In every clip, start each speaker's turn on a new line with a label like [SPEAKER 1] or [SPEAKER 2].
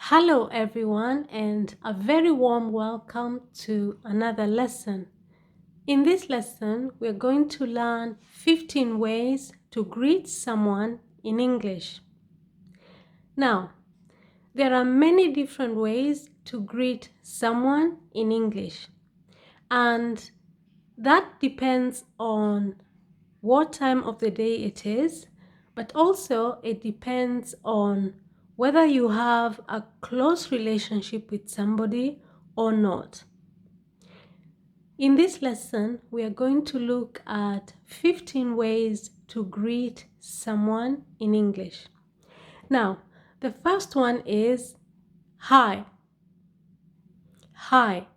[SPEAKER 1] Hello everyone and a very warm welcome to another lesson. In this lesson, we're going to learn 15 ways to greet someone in English. Now, there are many different ways to greet someone in English, and that depends on what time of the day it is, but also it depends on whether you have a close relationship with somebody or not. In this lesson, we are going to look at 15 ways to greet someone in English. Now, the first one is hi. Hi.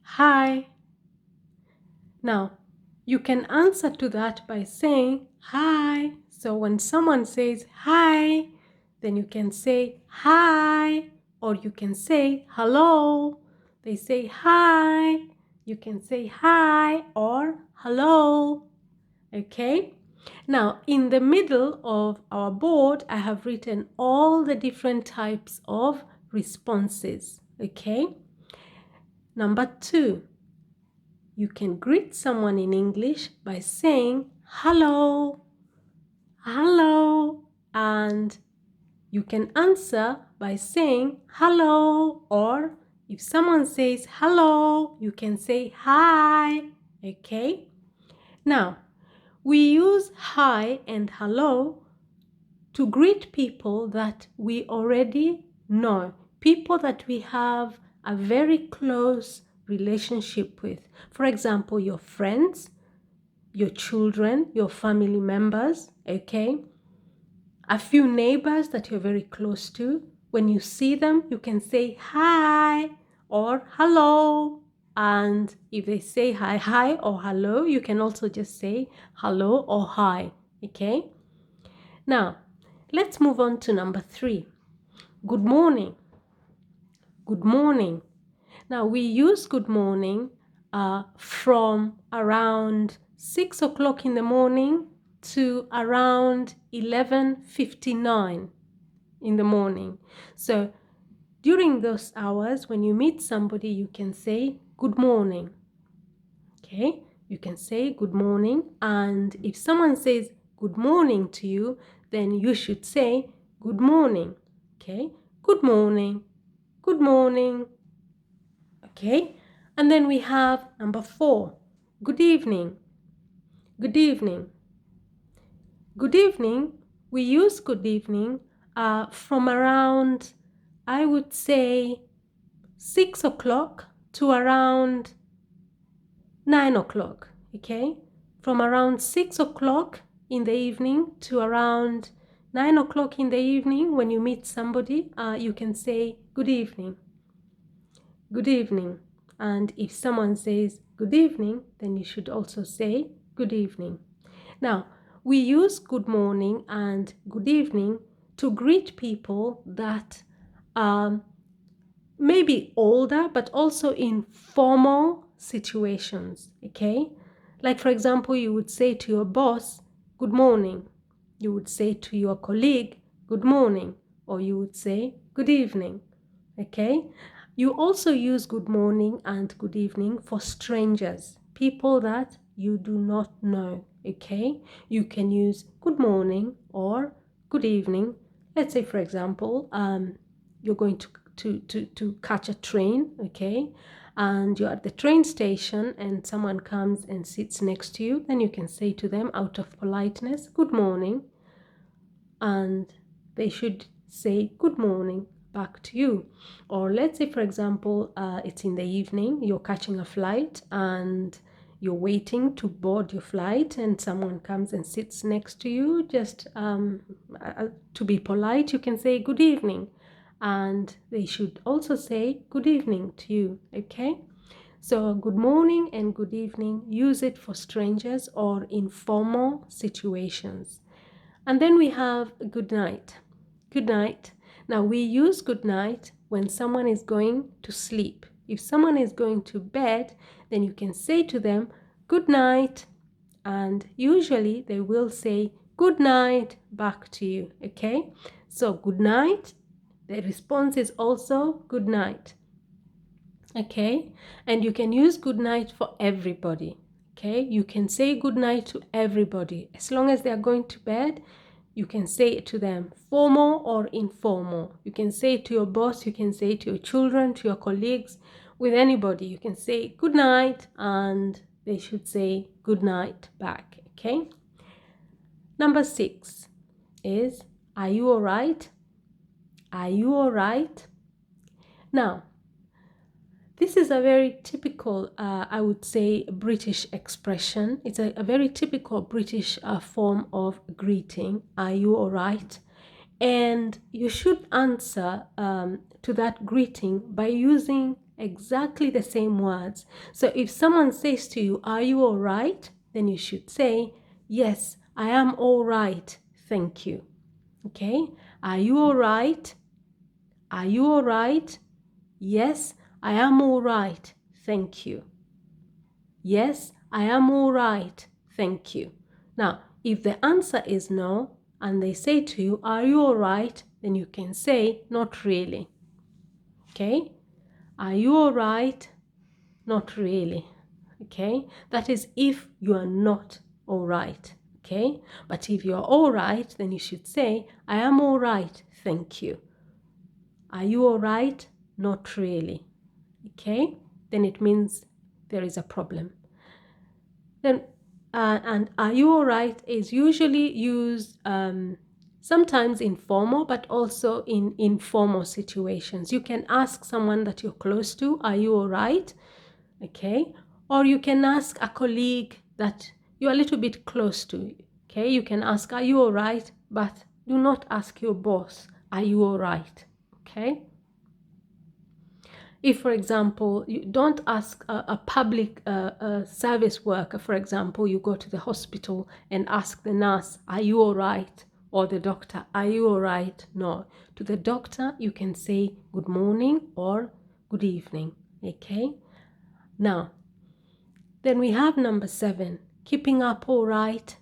[SPEAKER 1] Hi. Now, you can answer to that by saying hi. So when someone says hi, then you can say hi, or you can say hello. They say hi, you can say hi or hello. Okay? Now, in the middle of our board, I have written all the different types of responses. Okay? Number 2. You can greet someone in English by saying hello, hello, and you can answer by saying hello, or if someone says hello, you can say hi, okay? Now, we use hi and hello to greet people that we already know, people that we have a very close relationship with. For example, your friends, your children, your family members, okay? A few neighbors that you're very close to. When you see them, you can say hi or hello. And if they say hi or hello, you can also just say hello or hi, okay? Now, let's move on to number 3. Good morning. Good morning. Now, we use good morning from around 6 o'clock in the morning to around 11:59 in the morning. So, during those hours, when you meet somebody, you can say good morning. Okay? You can say good morning. And if someone says good morning to you, then you should say good morning. Okay? Good morning. Good morning. Okay, and then we have number 4. Good evening. Good evening. Good evening. We use good evening from around, I would say, 6 o'clock to around 9 o'clock. Okay, from around 6 o'clock in the evening to around 9 o'clock in the evening, when you meet somebody, you can say good evening. Good evening. And if someone says good evening, then you should also say good evening. Now, we use good morning and good evening to greet people that are maybe older, but also in formal situations, okay? Like, for example, you would say to your boss, good morning. You would say to your colleague, good morning, or you would say good evening, okay? You also use good morning and good evening for strangers, people that you do not know, okay? You can use good morning or good evening. Let's say, for example, you're going to catch a train, okay? And you're at the train station and someone comes and sits next to you, then you can say to them out of politeness, good morning. And they should say good morning back to you. Or let's say, for example, it's in the evening, you're catching a flight and you're waiting to board your flight and someone comes and sits next to you. Just to be polite, you can say good evening. And they should also say good evening to you, okay? So good morning and good evening, use it for strangers or informal situations. And then we have good night. Good night. Now we use good night when someone is going to sleep. If someone is going to bed, then you can say to them good night, and usually they will say good night back to you, okay? So good night The response is also good night. Okay, and you can use good night for everybody. Okay, you can say good night to everybody. As long as they are going to bed, you can say it to them, formal or informal. You can say it to your boss, you can say it to your children, to your colleagues, with anybody. You can say good night and they should say good night back. Okay, number 6 is, are you all right? Are you all right? Now, this is a very typical, I would say, British expression. It's a very typical British form of greeting. Are you all right? And you should answer to that greeting by using exactly the same words. So if someone says to you, are you all right? Then you should say, yes, I am all right. Thank you. Okay? Are you all right? Are you all right? Yes, I am all right. Thank you. Yes, I am all right. Thank you. Now, if the answer is no, and they say to you, are you all right? Then you can say, not really. Okay? Are you all right? Not really. Okay? That is if you are not all right. Okay? But if you are all right, then you should say, I am all right. Thank you. Are you all right? Not really. Okay? Then it means there is a problem. Then, and are you all right is usually used sometimes in formal, but also in informal situations. You can ask someone that you're close to, are you all right? Okay. Or you can ask a colleague that you're a little bit close to. Okay. You can ask, are you all right? But do not ask your boss, are you all right? Okay. If, for example, you don't ask a public service worker, for example, you go to the hospital and ask the nurse, are you all right? Or the doctor, are you all right? No. To the doctor, you can say good morning or good evening. Okay? Now, then we have number 7, keeping up all right.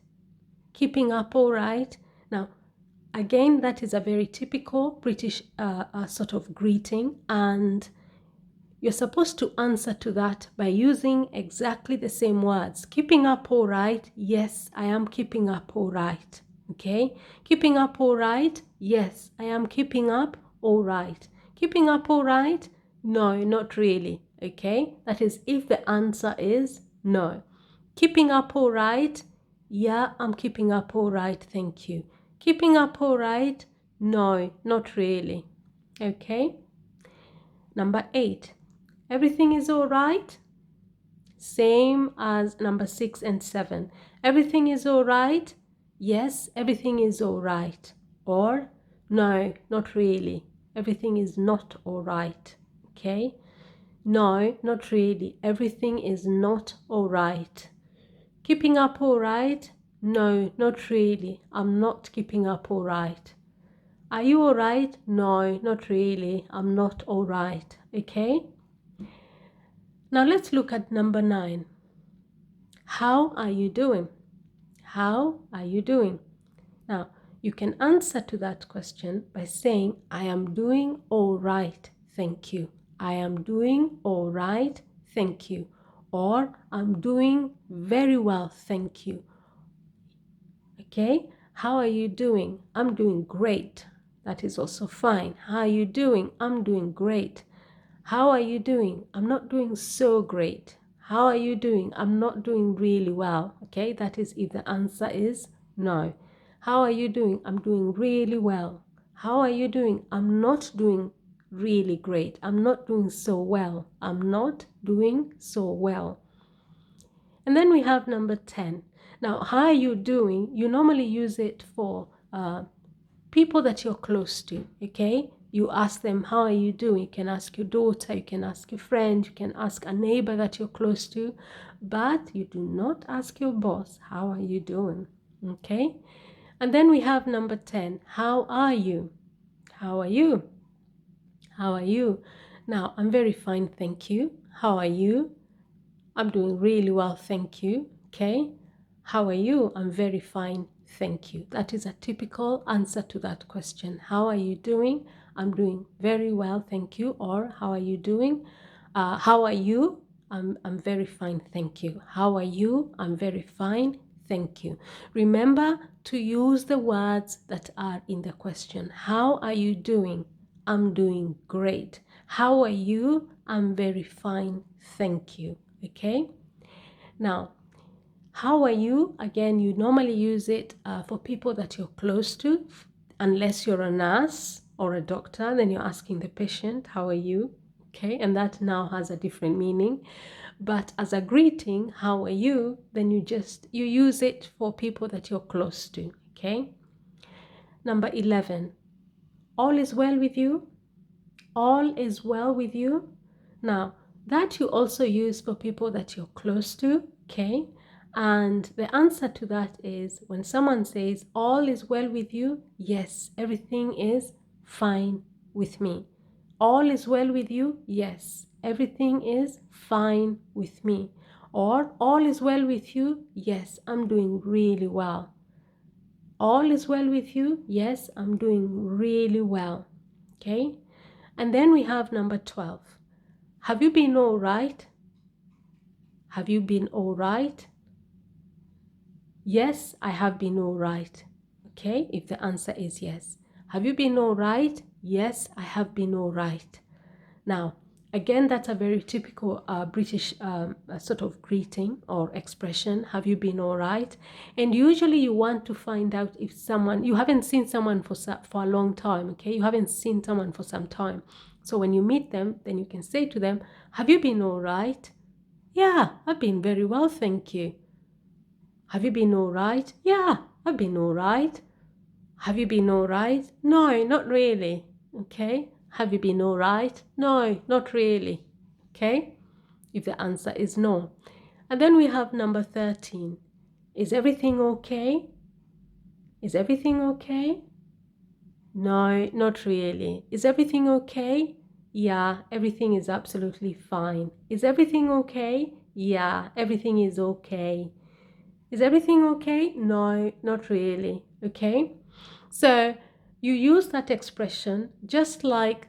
[SPEAKER 1] Keeping up all right. Now, again, that is a very typical British sort of greeting, and you're supposed to answer to that by using exactly the same words. Keeping up all right? Yes, I am keeping up all right. Okay? Keeping up all right? Yes, I am keeping up all right. Keeping up all right? No, not really. Okay? That is if the answer is no. Keeping up all right? Yeah, I'm keeping up all right. Thank you. Keeping up all right? No, not really. Okay? Number 8. Everything is all right? Same as number 6 and 7. Everything is all right? Yes, everything is all right. Or, no, not really. Everything is not all right. Okay? No, not really. Everything is not all right. Keeping up all right? No, not really. I'm not keeping up all right. Are you all right? No, not really. I'm not all right. Okay? Now let's look at number 9. How are you doing? How are you doing? Now, you can answer to that question by saying, I am doing all right, thank you. I am doing all right, thank you. Or, I'm doing very well, thank you. Okay? How are you doing? I'm doing great. That is also fine. How are you doing? I'm doing great. How are you doing? I'm not doing so great. How are you doing? I'm not doing really well. Okay, that is if the answer is no. How are you doing? I'm doing really well. How are you doing? I'm not doing really great. I'm not doing so well. I'm not doing so well. And then we have number 10. Now, how are you doing? You normally use it for people that you're close to, okay? You ask them, how are you doing? You can ask your daughter, you can ask your friend, you can ask a neighbor that you're close to, but you do not ask your boss, how are you doing? Okay? And then we have number 10, how are you? How are you? How are you? Now, I'm very fine, thank you. How are you? I'm doing really well, thank you. Okay? How are you? I'm very fine, thank you. That is a typical answer to that question. How are you doing? I'm doing very well, thank you. Or how are you doing? How are you? I'm very fine, thank you. How are you? I'm very fine, thank you. Remember to use the words that are in the question. How are you doing? I'm doing great. How are you? I'm very fine, thank you. Okay? Now, how are you? Again, you normally use it for people that you're close to. Unless you're a nurse or a doctor, then you're asking the patient, how are you? Okay, and that now has a different meaning. But as a greeting, how are you? Then you use it for people that you're close to. Okay. Number 11, all is well with you? All is well with you? Now, that you also use for people that you're close to, okay? And the answer to that is when someone says, all is well with you, yes, everything is fine with me. All is well with you, yes, everything is fine with me. Or all is well with you, yes, I'm doing really well. All is well with you, yes, I'm doing really well. Okay? And then we have number 12. Have you been all right? Have you been all right? Yes, I have been all right. Okay, if the answer is yes. Have you been all right? Yes, I have been all right. Now, again, that's a very typical British sort of greeting or expression. Have you been all right? And usually you want to find out if you haven't seen someone for a long time, okay? You haven't seen someone for some time. So when you meet them, then you can say to them, have you been all right? Yeah, I've been very well, thank you. Have you been all right? Yeah, I've been all right. Have you been all right? No, not really. Okay. Have you been all right? No, not really. Okay. If the answer is no. And then we have number 13. Is everything okay? Is everything okay? No, not really. Is everything okay? Yeah, everything is absolutely fine. Is everything okay? Yeah, everything is okay. Is everything okay? No, not really. Okay. So you use that expression just like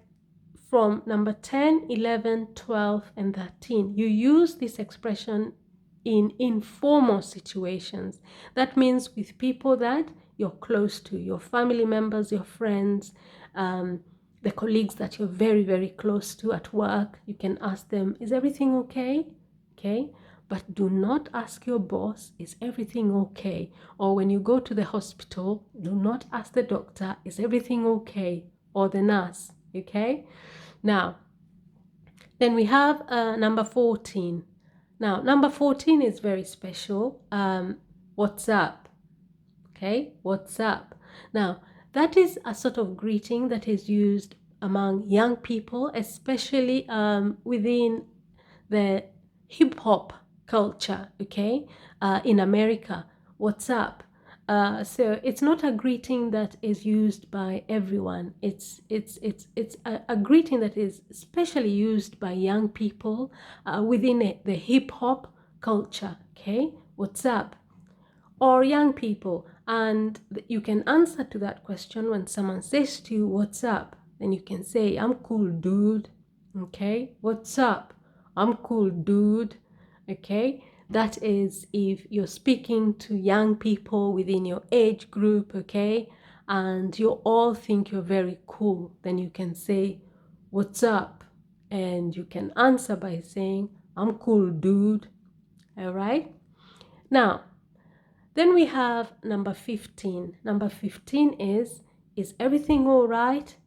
[SPEAKER 1] from number 10, 11, 12, and 13. You use this expression in informal situations. That means with people that you're close to, your family members, your friends, the colleagues that you're very, very close to at work. You can ask them, is everything okay? Okay. But do not ask your boss, is everything okay? Or when you go to the hospital, do not ask the doctor, is everything okay? Or the nurse, okay? Now, then we have number 14. Now, number 14 is very special. What's up? Okay, what's up? Now, that is a sort of greeting that is used among young people, especially within the hip hop culture, okay, in America. What's up? So it's not a greeting that is used by everyone. It's a greeting that is especially used by young people within the hip hop culture. Okay, what's up? Or young people, and you can answer to that question when someone says to you, what's up? Then you can say, I'm cool, dude. Okay, what's up? I'm cool, dude. Okay, that is if you're speaking to young people within your age group, okay, and you all think you're very cool, then you can say, what's up? And you can answer by saying, I'm cool, dude. All right. Now, then we have number 15. Number 15 is everything all right?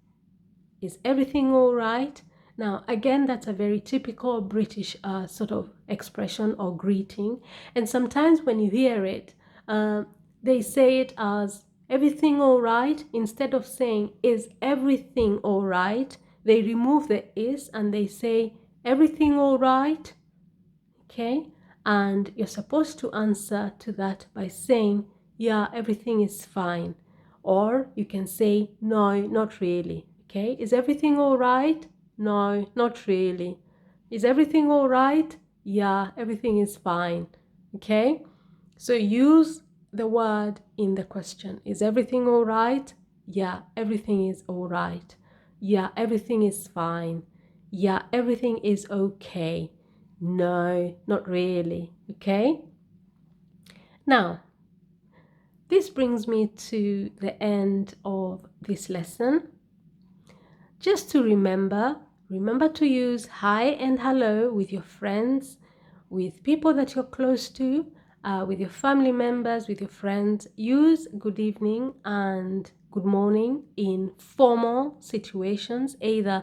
[SPEAKER 1] Is everything all right? Now, again, that's a very typical British sort of expression or greeting. And sometimes when you hear it, they say it as everything all right. Instead of saying, is everything all right? They remove the is and they say, everything all right? Okay, and you're supposed to answer to that by saying, yeah, everything is fine. Or you can say, no, not really. Okay, is everything all right? No, not really. Is everything all right? Yeah, everything is fine. Okay, so use the word in the question. Is everything all right? Yeah, everything is all right. Yeah, everything is fine. Yeah, everything is okay. No, not really. Okay? Now, this brings me to the end of this lesson. Just to remember to use hi and hello with your friends, with people that you're close to, with your family members, with your friends. Use good evening and good morning in formal situations, either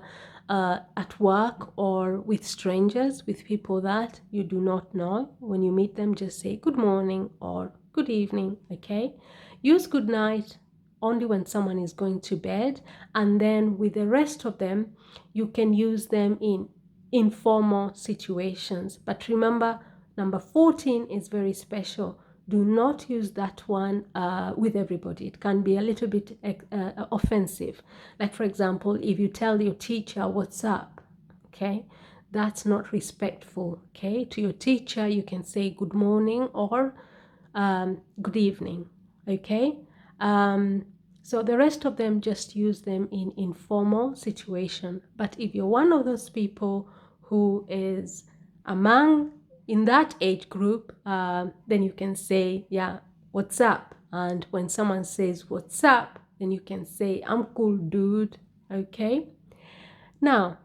[SPEAKER 1] at work or with strangers, with people that you do not know. When you meet them, just say good morning or good evening, okay? Use good night only when someone is going to bed, and then with the rest of them, you can use them in informal situations. But remember, number 14 is very special. Do not use that one with everybody. It can be a little bit offensive. Like, for example, if you tell your teacher, what's up, okay? That's not respectful, okay? To your teacher, you can say good morning or good evening, okay? So the rest of them, just use them in informal situation. But if you're one of those people who is among in that age group, then you can say, yeah, what's up? And when someone says what's up, then you can say, I'm cool, dude. Okay? Now,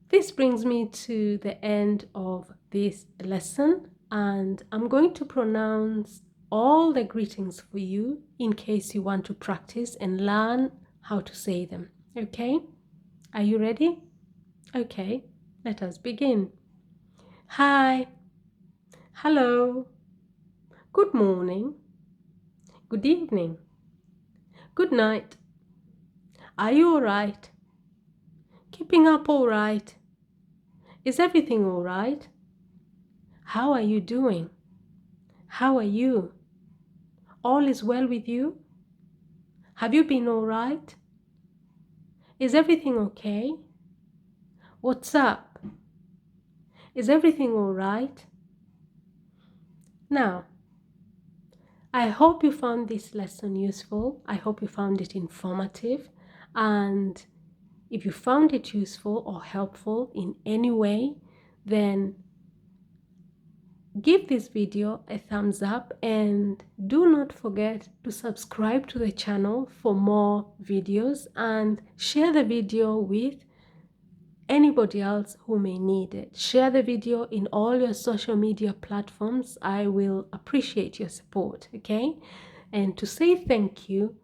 [SPEAKER 1] this brings me to the end of this lesson, and I'm going to pronounce all the greetings for you in case you want to practice and learn how to say them. Okay? Are you ready? Okay, let us begin. Hi, hello, good morning, good evening, good night. Are you all right? Keeping up all right? Is everything all right? How are you doing? How are you? All is well with you? Have you been all right? Is everything okay? What's up? Is everything all right? Now, I hope you found this lesson useful. I hope you found it informative. And if you found it useful or helpful in any way, then give this video a thumbs up and do not forget to subscribe to the channel for more videos and share the video with anybody else who may need it. Share the video in all your social media platforms. I will appreciate your support, okay? And to say thank you,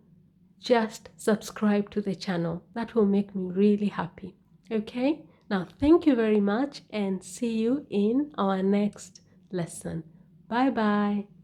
[SPEAKER 1] just subscribe to the channel. That will make me really happy, okay? Now, thank you very much and see you in our next lesson. Bye bye.